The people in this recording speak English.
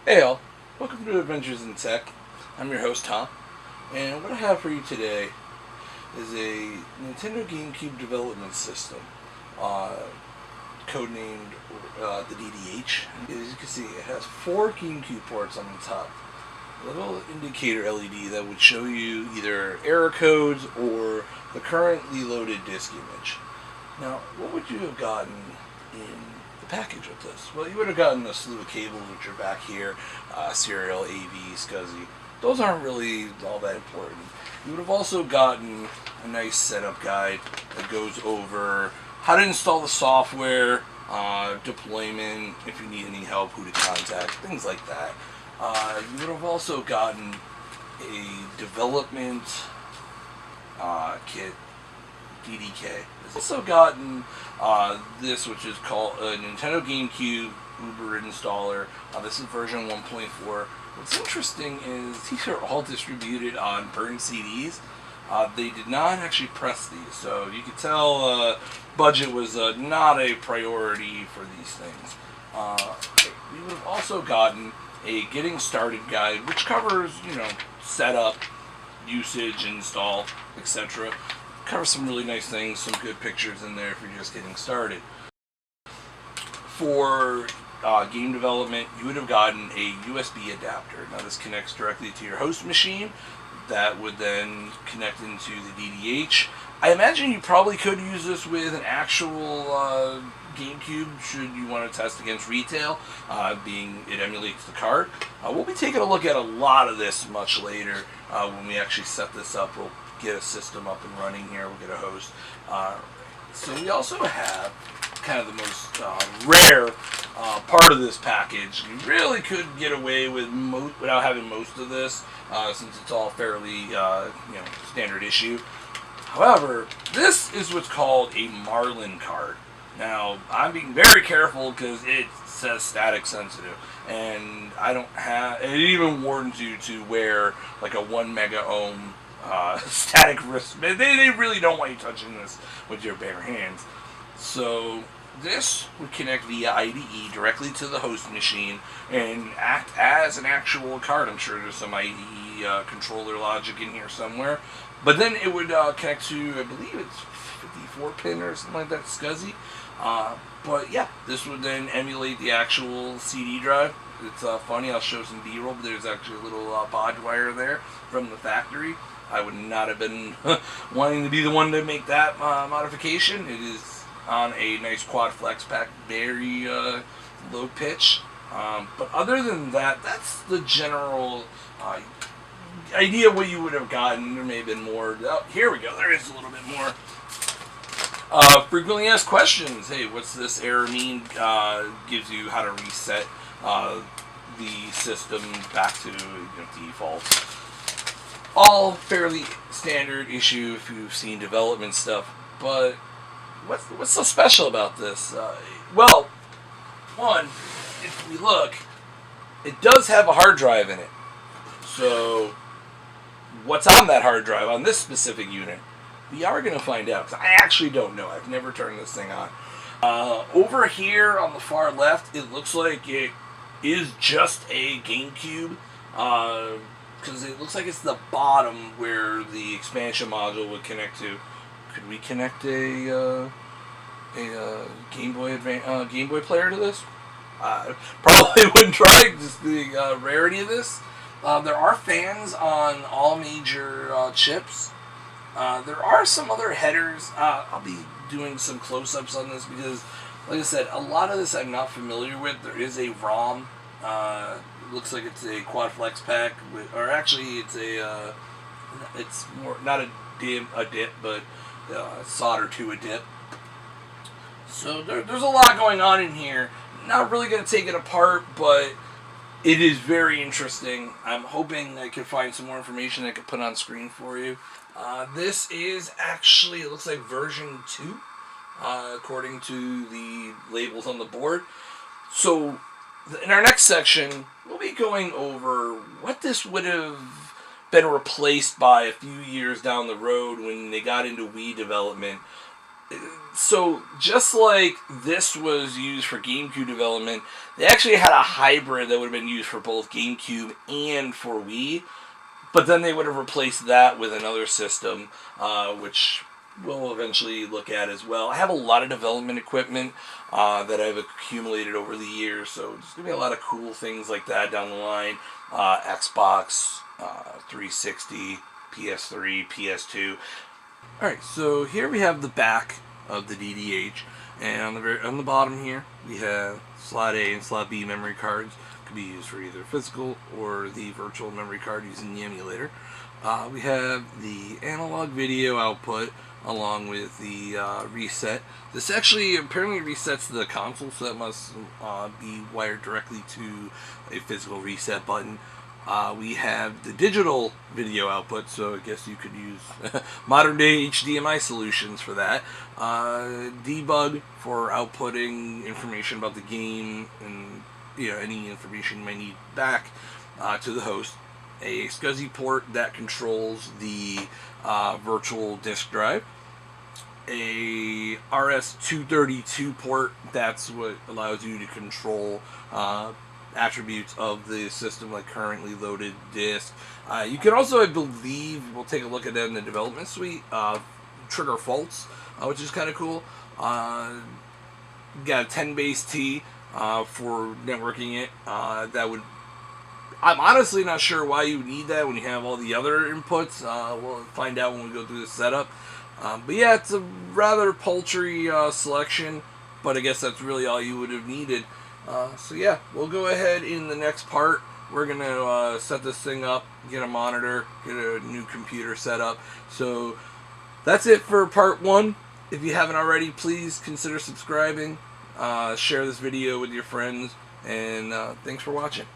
Hey all, welcome to Adventures in Tech. I'm your host Tom, and what I have for you today is a Nintendo GameCube development system, uh, codenamed the DDH. As you can see, it has 4 GameCube ports on the top. A little indicator LED that would show you either error codes or the currently loaded disk image. Now, what would you have gotten in the package with this? Well, you would have gotten a slew of cables, which are back here, serial, AV, SCSI. Those aren't really all that important. You would have also gotten a nice setup guide that goes over how to install the software, deployment, if you need any help, who to contact, things like that. You would have also gotten a development kit, DDK. It's also gotten this, which is called a Nintendo GameCube Uber installer. This is version 1.4. What's interesting is these are all distributed on burned CDs. They did not actually press these, so you could tell budget was not a priority for these things. We would have also gotten a getting started guide, which covers, setup, usage, install, etc. Covers some really nice things, some good pictures in there if you're just getting started. For game development, you would have gotten a USB adapter. Now this connects directly to your host machine. That would then connect into the DDH. I imagine you probably could use this with an actual GameCube should you want to test against retail, being it emulates the card. We'll be taking a look at a lot of this much later when we actually set this up. We'll get a system up and running here. We'll get a host. So we also have kind of the most rare part of this package. You really could get away with without having most of this, since it's all fairly standard issue. However, this is what's called a Marlin card. Now, I'm being very careful because it says static sensitive, and it even warns you to wear like a 1 mega ohm static wrist. They really don't want you touching this with your bare hands. So this would connect via IDE directly to the host machine and act as an actual card. I'm sure there's some IDE controller logic in here somewhere. But then it would connect to, I believe it's 54 pin or something like that, SCSI. But yeah, this would then emulate the actual CD drive. It's funny, I'll show some B-roll, but there's actually a little bodge wire there from the factory. I would not have been wanting to be the one to make that modification. It is on a nice quad flex pack, very low pitch. But other than that, that's the general idea of what you would have gotten. There may have been more. Oh, here we go. There is a little bit more. Frequently asked questions. Hey, what's this error mean? Gives you how to reset the system back to default. All fairly standard issue if you've seen development stuff. But what's so special about this? Well, one, if we look, it does have a hard drive in it. So, what's on that hard drive on this specific unit? We are going to find out, because I actually don't know. I've never turned this thing on. Over here on the far left, it looks like it is just a GameCube, because it looks like it's the bottom where the expansion module would connect to. Could we connect a Game Boy Game Boy player to this? Probably wouldn't try, just the rarity of this. There are fans on all major chips. There are some other headers. I'll be doing some close-ups on this because, like I said, a lot of this I'm not familiar with. There is a ROM. It looks like it's a quad flex pack, or actually it's more not a dip, but solder to a dip. So there's a lot going on in here. Not really going to take it apart, but it is very interesting. I'm hoping I can find some more information I can put on screen for you. This is actually, it looks like version 2, according to the labels on the board. So, in our next section, we'll be going over what this would have been replaced by a few years down the road when they got into Wii development. So just like this was used for GameCube development, they actually had a hybrid that would have been used for both GameCube and for Wii. But then they would have replaced that with another system, which we'll eventually look at as well. I have a lot of development equipment that I've accumulated over the years, so there's going to be a lot of cool things like that down the line. Xbox, 360, PS3, PS2. Alright, so here we have the back of the DDH, and on the bottom here we have slot A and slot B memory cards. Could be used for either physical or the virtual memory card using the emulator. We have the analog video output along with the reset. This actually apparently resets the console, so that must be wired directly to a physical reset button. We have the digital video output, so I guess you could use modern day HDMI solutions for that. Debug for outputting information about the game and any information you might need back to the host. A SCSI port that controls the virtual disk drive. A RS-232 port, that's what allows you to control attributes of the system, like currently loaded disk. You can also, I believe, we'll take a look at that in the development suite, trigger faults, which is kind of cool. Got a 10 base T for networking it. I'm honestly not sure why you need that when you have all the other inputs. We'll find out when we go through the setup. But yeah, it's a rather paltry selection, but I guess that's really all you would have needed. So yeah, we'll go ahead in the next part. We're going to set this thing up, get a monitor, get a new computer set up. So that's it for part 1. If you haven't already, please consider subscribing, share this video with your friends, and thanks for watching.